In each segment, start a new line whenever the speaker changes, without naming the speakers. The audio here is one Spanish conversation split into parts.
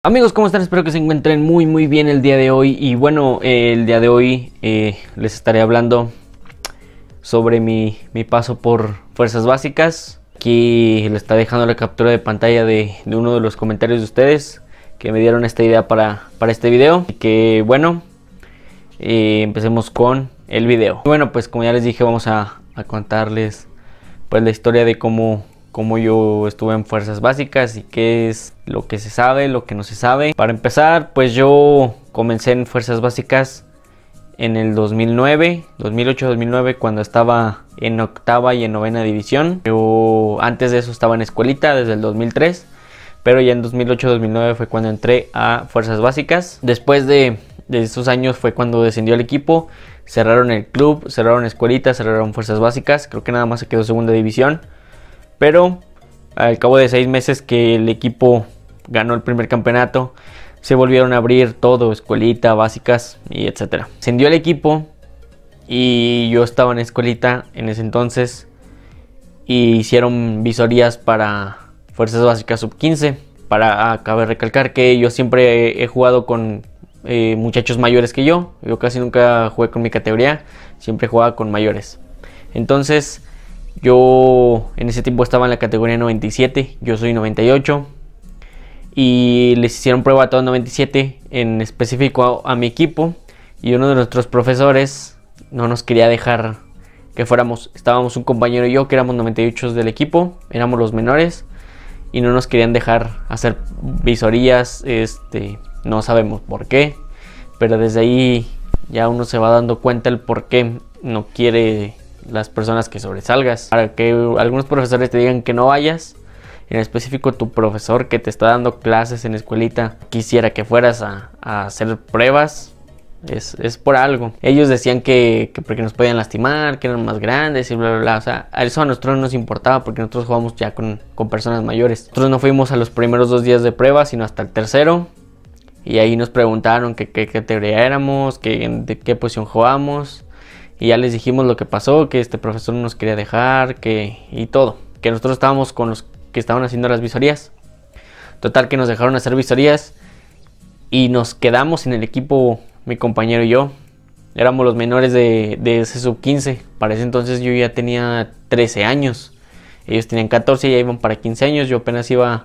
Amigos, ¿cómo están? Espero que se encuentren muy bien el día de hoy. Y bueno, el día de hoy les estaré hablando sobre mi paso por Fuerzas Básicas. Aquí les está dejando la captura de pantalla de uno de los comentarios de ustedes que me dieron esta idea para este video. Y que bueno, empecemos con el video. Bueno, pues como ya les dije, vamos a contarles pues la historia de cómo yo estuve en Fuerzas Básicas y qué es lo que se sabe, lo que no se sabe. Para empezar, pues yo comencé en Fuerzas Básicas en el 2008-2009, cuando estaba en octava y en novena división. Yo antes de eso estaba en escuelita desde el 2003, pero ya en 2008-2009 fue cuando entré a Fuerzas Básicas. Después de esos años fue cuando descendió el equipo, cerraron el club, cerraron escuelita, cerraron Fuerzas Básicas. Creo que nada más se quedó segunda división. Pero al cabo de 6 meses que el equipo ganó el primer campeonato, se volvieron a abrir todo, escuelita, básicas y etcétera. Ascendió el equipo y yo estaba en escuelita en ese entonces y hicieron visorías para Fuerzas Básicas sub-15. Cabe recalcar que yo siempre he jugado con muchachos mayores que yo. Yo casi nunca jugué con mi categoría, siempre jugaba con mayores. Entonces yo en ese tiempo estaba en la categoría 97, yo soy 98 y les hicieron prueba a todos 97, en específico a mi equipo, y uno de nuestros profesores no nos quería dejar que fuéramos. Estábamos un compañero y yo que éramos 98 del equipo, éramos los menores y no nos querían dejar hacer visorías. No sabemos por qué, pero desde ahí ya uno se va dando cuenta el por qué no quiere las personas que sobresalgas. Para que algunos profesores te digan que no vayas, en específico tu profesor que te está dando clases en escuelita quisiera que fueras a hacer pruebas, es por algo. Ellos decían que porque nos podían lastimar, que eran más grandes y bla bla bla. O sea, eso a nosotros no nos importaba porque nosotros jugamos ya con personas mayores. Nosotros no fuimos a los primeros 2 días de prueba, sino hasta el tercero, y ahí nos preguntaron qué categoría éramos, de qué posición jugábamos. Y ya les dijimos lo que pasó, que este profesor no nos quería dejar, y todo. Que nosotros estábamos con los que estaban haciendo las visorías. Total que nos dejaron hacer visorías y nos quedamos en el equipo, mi compañero y yo. Éramos los menores de ese sub-15. Para ese entonces yo ya tenía 13 años. Ellos tenían 14 y ya iban para 15 años. Yo apenas iba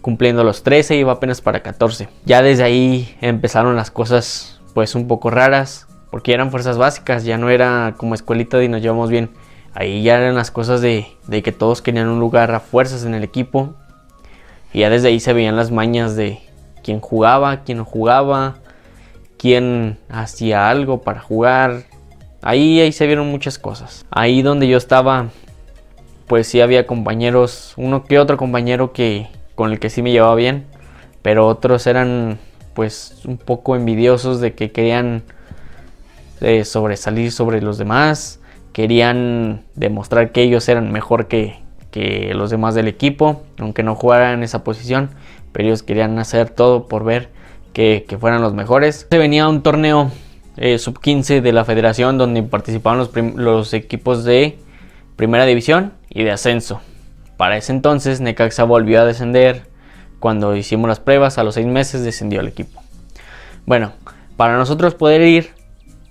cumpliendo los 13, iba apenas para 14. Ya desde ahí empezaron las cosas pues un poco raras, porque eran Fuerzas Básicas, ya no era como escuelita y nos llevamos bien. Ahí ya eran las cosas de que todos querían un lugar a fuerzas en el equipo. Y ya desde ahí se veían las mañas de quién jugaba, quién no jugaba, quién hacía algo para jugar. Ahí se vieron muchas cosas. Ahí donde yo estaba, pues sí había compañeros, uno que otro compañero con el que sí me llevaba bien, pero otros eran pues un poco envidiosos de que querían sobresalir sobre los demás, querían demostrar que ellos eran mejor que los demás del equipo, aunque no jugaran en esa posición, pero ellos querían hacer todo por ver que fueran los mejores. Se venía un torneo sub-15 de la federación donde participaban los equipos de primera división y de ascenso. Para ese entonces Necaxa volvió a descender. Cuando hicimos las pruebas, a los 6 meses descendió el equipo. Bueno, para nosotros poder ir,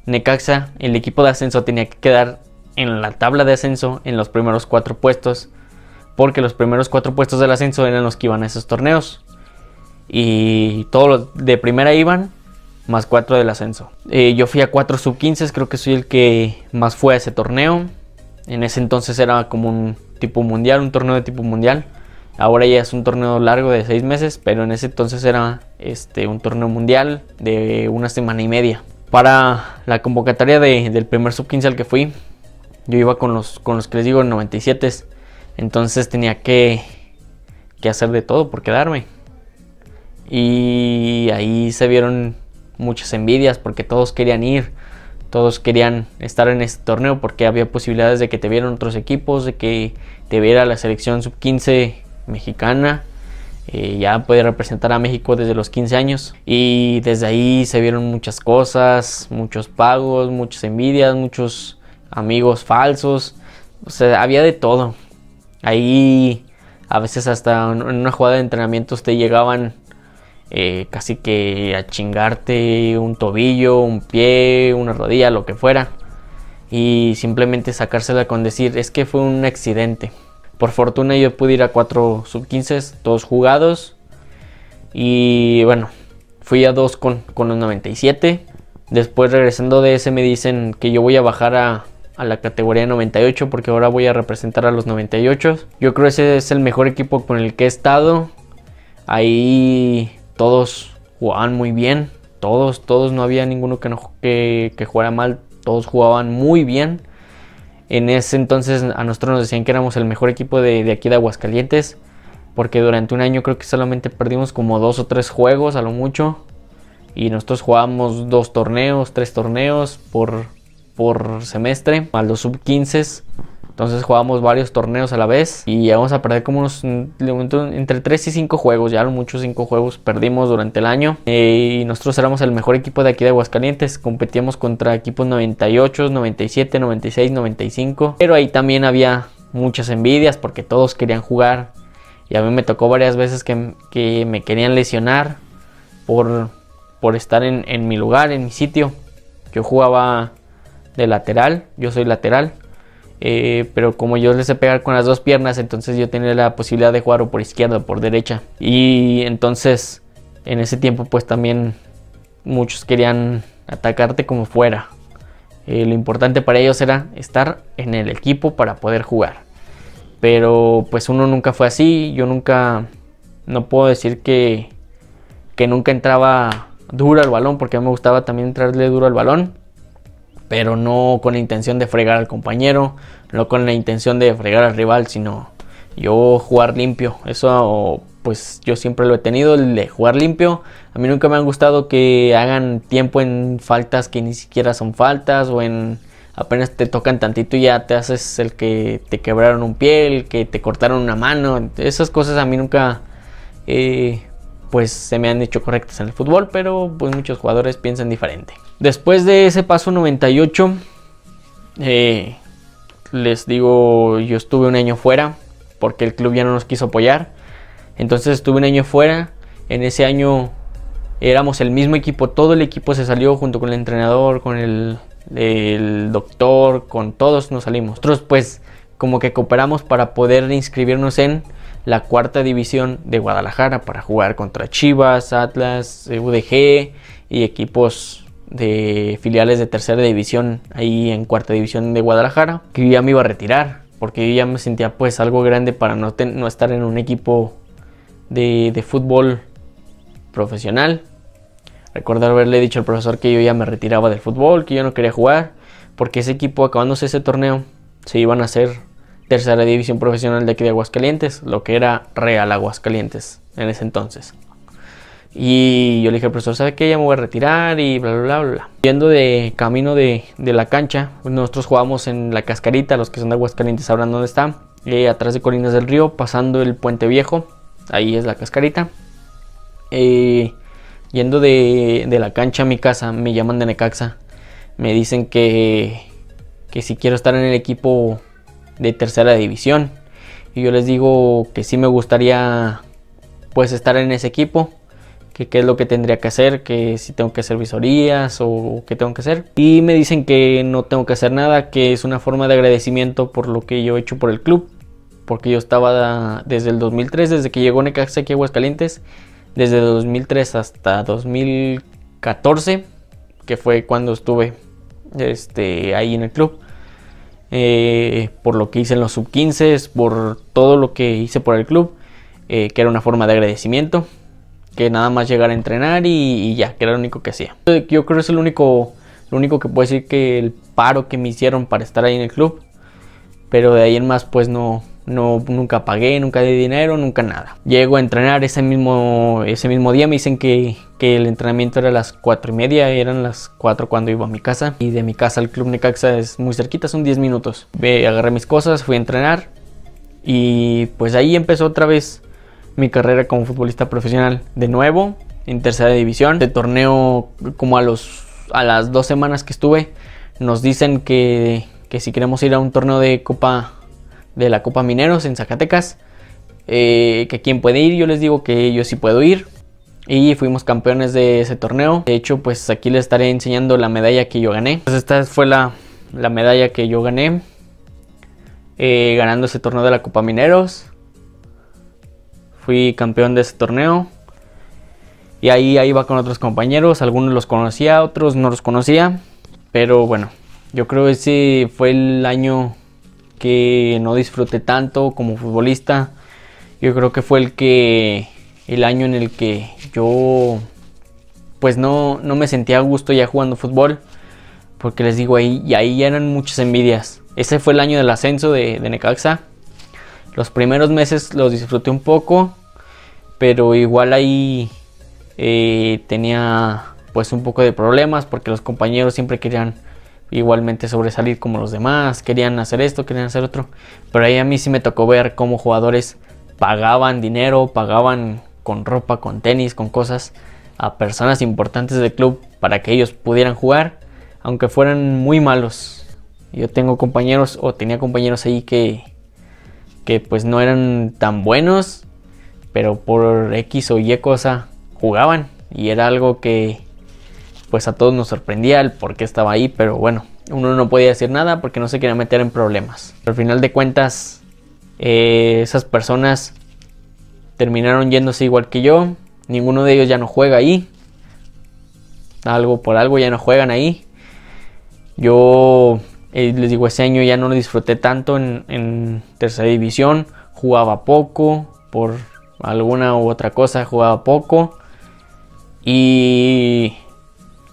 Necaxa, el equipo de ascenso, tenía que quedar en la tabla de ascenso en los primeros 4 puestos, porque los primeros 4 puestos del ascenso eran los que iban a esos torneos, y todos los de primera iban más 4 del ascenso. Yo fui a 4 sub-15, creo que soy el que más fue a ese torneo. En ese entonces era como un tipo mundial, un torneo de tipo mundial. Ahora ya es un torneo largo de 6 meses, pero en ese entonces era un torneo mundial de 1 semana y media. Para la convocatoria del primer sub-15 al que fui, yo iba con los que les digo 97, entonces tenía que hacer de todo por quedarme. Y ahí se vieron muchas envidias porque todos querían ir, todos querían estar en este torneo porque había posibilidades de que te vieran otros equipos, de que te viera la selección sub-15 mexicana. Ya puede representar a México desde los 15 años, y desde ahí se vieron muchas cosas, muchos pagos, muchas envidias, muchos amigos falsos. O sea, había de todo. Ahí a veces hasta en una jugada de entrenamientos te llegaban casi que a chingarte un tobillo, un pie, una rodilla, lo que fuera, y simplemente sacársela con decir es que fue un accidente. Por fortuna yo pude ir a 4 sub-15, 2 jugados, y bueno, fui a 2 con los 97. Después, regresando de ese, me dicen que yo voy a bajar a la categoría 98 porque ahora voy a representar a los 98. Yo creo que ese es el mejor equipo con el que he estado. Ahí todos jugaban muy bien, todos, no había ninguno que jugara mal, todos jugaban muy bien. En ese entonces a nosotros nos decían que éramos el mejor equipo de aquí de Aguascalientes, porque durante un año creo que solamente perdimos como 2 o 3 juegos a lo mucho, y nosotros jugábamos 2 torneos, 3 torneos por semestre, a los sub-15. Entonces jugábamos varios torneos a la vez y llegamos a perder como unos entre 3 y 5 juegos, ya muchos 5 juegos perdimos durante el año. Y nosotros éramos el mejor equipo de aquí de Aguascalientes, competíamos contra equipos 98, 97, 96, 95. Pero ahí también había muchas envidias porque todos querían jugar. Y a mí me tocó varias veces que me querían lesionar por estar en mi lugar, en mi sitio. Yo jugaba de lateral, yo soy lateral. Pero como yo les sé pegar con las 2 piernas, entonces yo tenía la posibilidad de jugar o por izquierda o por derecha. Y entonces en ese tiempo pues también muchos querían atacarte como fuera. Lo importante para ellos era estar en el equipo para poder jugar. Pero pues uno nunca fue así. Yo nunca, no puedo decir que nunca entraba duro al balón, porque a mí me gustaba también entrarle duro al balón, pero no con la intención de fregar al compañero, no con la intención de fregar al rival, sino yo jugar limpio. Eso pues yo siempre lo he tenido, el de jugar limpio. A mí nunca me han gustado que hagan tiempo en faltas que ni siquiera son faltas, o en apenas te tocan tantito y ya te haces el que te quebraron un pie, el que te cortaron una mano. Esas cosas a mí nunca pues se me han hecho correctas en el fútbol, pero pues muchos jugadores piensan diferente. Después de ese paso 98, les digo, yo estuve un año fuera porque el club ya no nos quiso apoyar. Entonces estuve un año fuera. En ese año éramos el mismo equipo, todo el equipo se salió junto con el entrenador, con el doctor, con todos nos salimos. Nosotros pues como que cooperamos para poder inscribirnos en la 4ª división de Guadalajara para jugar contra Chivas, Atlas, UDG y equipos de filiales de 3ª división ahí en 4ª división de Guadalajara, que yo ya me iba a retirar porque yo ya me sentía pues algo grande para no estar en un equipo de fútbol profesional. Recuerdo haberle dicho al profesor que yo ya me retiraba del fútbol, que yo no quería jugar, porque ese equipo, acabándose ese torneo, se iban a hacer 3ª división profesional de aquí de Aguascalientes, lo que era Real Aguascalientes en ese entonces. Y yo le dije al profesor, ¿sabe qué? Ya me voy a retirar y bla bla bla bla. Yendo de camino de la cancha, pues nosotros jugábamos en la Cascarita, los que son de Aguascalientes sabrán dónde está, atrás de Colinas del Río, pasando el Puente Viejo, ahí es la Cascarita. Yendo de la cancha a mi casa, me llaman de Necaxa, me dicen que si quiero estar en el equipo de 3ª división, y yo les digo que sí me gustaría pues estar en ese equipo, que qué es lo que tendría que hacer, que si tengo que hacer visorías o qué tengo que hacer, y me dicen que no tengo que hacer nada, que es una forma de agradecimiento por lo que yo he hecho por el club, porque yo estaba desde el 2003, desde que llegó Necaxa aquí a Aguascalientes, desde 2003 hasta 2014, que fue cuando estuve ahí en el club. Por lo que hice en los sub-15, por todo lo que hice por el club, que era una forma de agradecimiento, que nada más llegar a entrenar y ya, que era lo único que hacía. Yo creo que es lo único que puedo decir, que el paro que me hicieron para estar ahí en el club, pero de ahí en más pues nunca pagué, nunca di dinero, nunca nada. Llego a entrenar ese mismo día, me dicen que el entrenamiento era a las 4:30, eran las 4 cuando iba a mi casa, y de mi casa al club Necaxa es muy cerquita, son 10 minutos. Agarré mis cosas, fui a entrenar, y pues ahí empezó otra vez mi carrera como futbolista profesional, de nuevo en 3ª división. De torneo, como a las 2 semanas que estuve, nos dicen que si queremos ir a un torneo de la Copa Mineros en Zacatecas, que quién puede ir. Yo les digo que yo sí puedo ir. y fuimos campeones de ese torneo. De hecho, pues aquí les estaré enseñando la medalla que yo gané. Pues esta fue la medalla que yo gané, ganando ese torneo de la Copa Mineros. Fui campeón de ese torneo. Y ahí iba con otros compañeros. Algunos los conocía, otros no los conocía. Pero bueno, yo creo que ese fue el año que no disfruté tanto como futbolista. Yo creo que fue el año en el que yo pues no me sentía a gusto ya jugando fútbol. Porque les digo, ahí ya eran muchas envidias. Ese fue el año del ascenso de Necaxa. Los primeros meses los disfruté un poco, pero igual ahí tenía pues un poco de problemas, porque los compañeros siempre querían igualmente sobresalir como los demás, querían hacer esto, querían hacer otro. Pero ahí a mí sí me tocó ver cómo jugadores pagaban dinero, pagaban con ropa, con tenis, con cosas a personas importantes del club para que ellos pudieran jugar, aunque fueran muy malos. Yo tenía compañeros ahí que pues no eran tan buenos, pero por X o Y cosa jugaban, y era algo que pues a todos nos sorprendía el por qué estaba ahí. Pero bueno, uno no podía decir nada porque no se quería meter en problemas. Pero al final de cuentas, esas personas terminaron yéndose igual que yo. Ninguno de ellos ya no juega ahí. Por algo ya no juegan ahí. Yo les digo, ese año ya no lo disfruté tanto en tercera división. Jugaba poco, por alguna u otra cosa jugaba poco. Y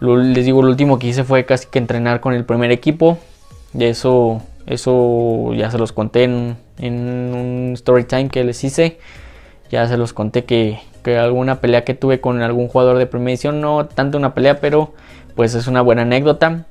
les digo, lo último que hice fue casi que entrenar con el primer equipo. Y eso ya se los conté en un story time que les hice. Ya se los conté que alguna pelea que tuve con algún jugador de primera división, no tanto una pelea, pero pues es una buena anécdota.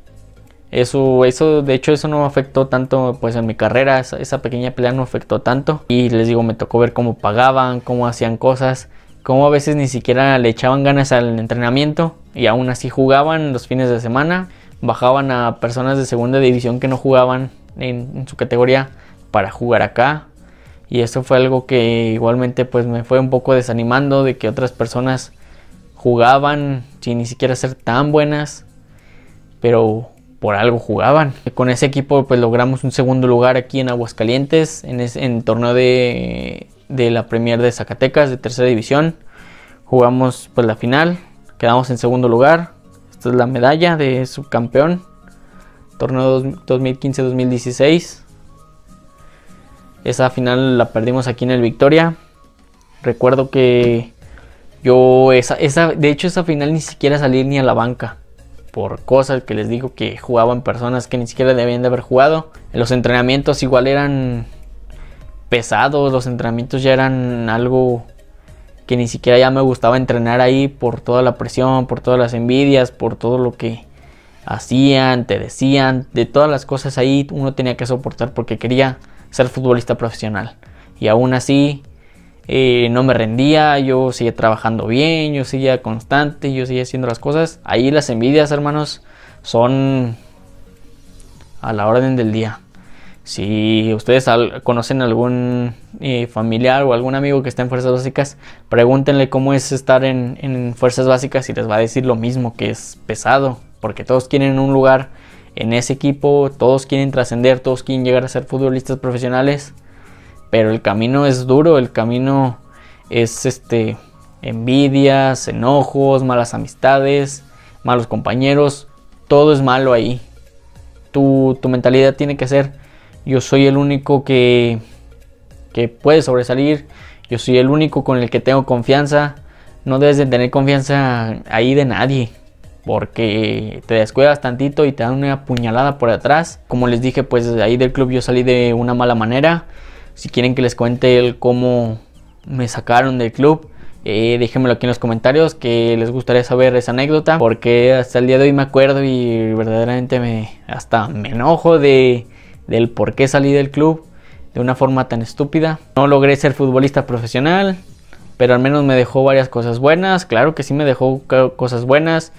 Eso de hecho eso no afectó tanto pues en mi carrera. Esa pequeña pelea no afectó tanto. Y les digo, me tocó ver cómo pagaban, cómo hacían cosas, cómo a veces ni siquiera le echaban ganas al entrenamiento y aún así jugaban los fines de semana. Bajaban a personas de segunda división que no jugaban en su categoría para jugar acá. Y eso fue algo que igualmente pues me fue un poco desanimando, de que otras personas jugaban sin ni siquiera ser tan buenas, pero por algo jugaban. Con ese equipo pues logramos un segundo lugar aquí en Aguascalientes, en el torneo de la Premier de Zacatecas de tercera división. Jugamos pues la final, quedamos en segundo lugar. Esta es la medalla de subcampeón, torneo 2015-2016. Esa final la perdimos aquí en el Victoria. Recuerdo que yo de hecho esa final ni siquiera salí ni a la banca, por cosas que les digo, que jugaban personas que ni siquiera debían de haber jugado. Los entrenamientos igual eran pesados, los entrenamientos ya eran algo que ni siquiera ya me gustaba entrenar ahí, por toda la presión, por todas las envidias, por todo lo que hacían, te decían, de todas las cosas ahí uno tenía que soportar porque quería ser futbolista profesional. Y aún así no me rendía, yo seguía trabajando bien, yo seguía constante, yo seguía haciendo las cosas. Ahí las envidias, hermanos, son a la orden del día. Si ustedes conocen algún familiar o algún amigo que está en Fuerzas Básicas, pregúntenle cómo es estar en Fuerzas Básicas y les va a decir lo mismo, que es pesado, porque todos quieren un lugar en ese equipo, todos quieren trascender, todos quieren llegar a ser futbolistas profesionales, pero el camino es duro, el camino es envidias, enojos, malas amistades, malos compañeros, todo es malo ahí. Tu mentalidad tiene que ser: yo soy el único que puede sobresalir, yo soy el único con el que tengo confianza. No debes de tener confianza ahí de nadie, porque te descuidas tantito y te dan una puñalada por atrás. Como les dije, pues de ahí del club yo salí de una mala manera. Si quieren que les cuente cómo me sacaron del club, déjenmelo aquí en los comentarios, que les gustaría saber esa anécdota, porque hasta el día de hoy me acuerdo y verdaderamente hasta me enojo del por qué salí del club de una forma tan estúpida. No logré ser futbolista profesional, pero al menos me dejó varias cosas buenas. Claro que sí me dejó cosas buenas.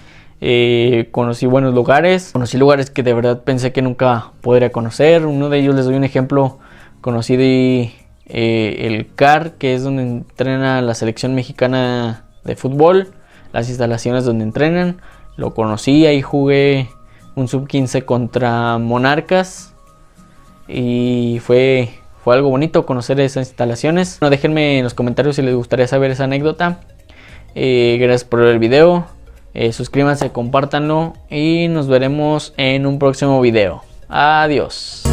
Conocí buenos lugares, conocí lugares que de verdad pensé que nunca podría conocer. Uno de ellos les doy un ejemplo. Conocí el CAR, que es donde entrena la selección mexicana de fútbol. las instalaciones donde entrenan. Lo conocí, ahí jugué un sub-15 contra Monarcas y fue algo bonito conocer esas instalaciones. Bueno, déjenme en los comentarios si les gustaría saber esa anécdota. Gracias por ver el video. Suscríbanse, compártanlo y nos veremos en un próximo video. Adiós.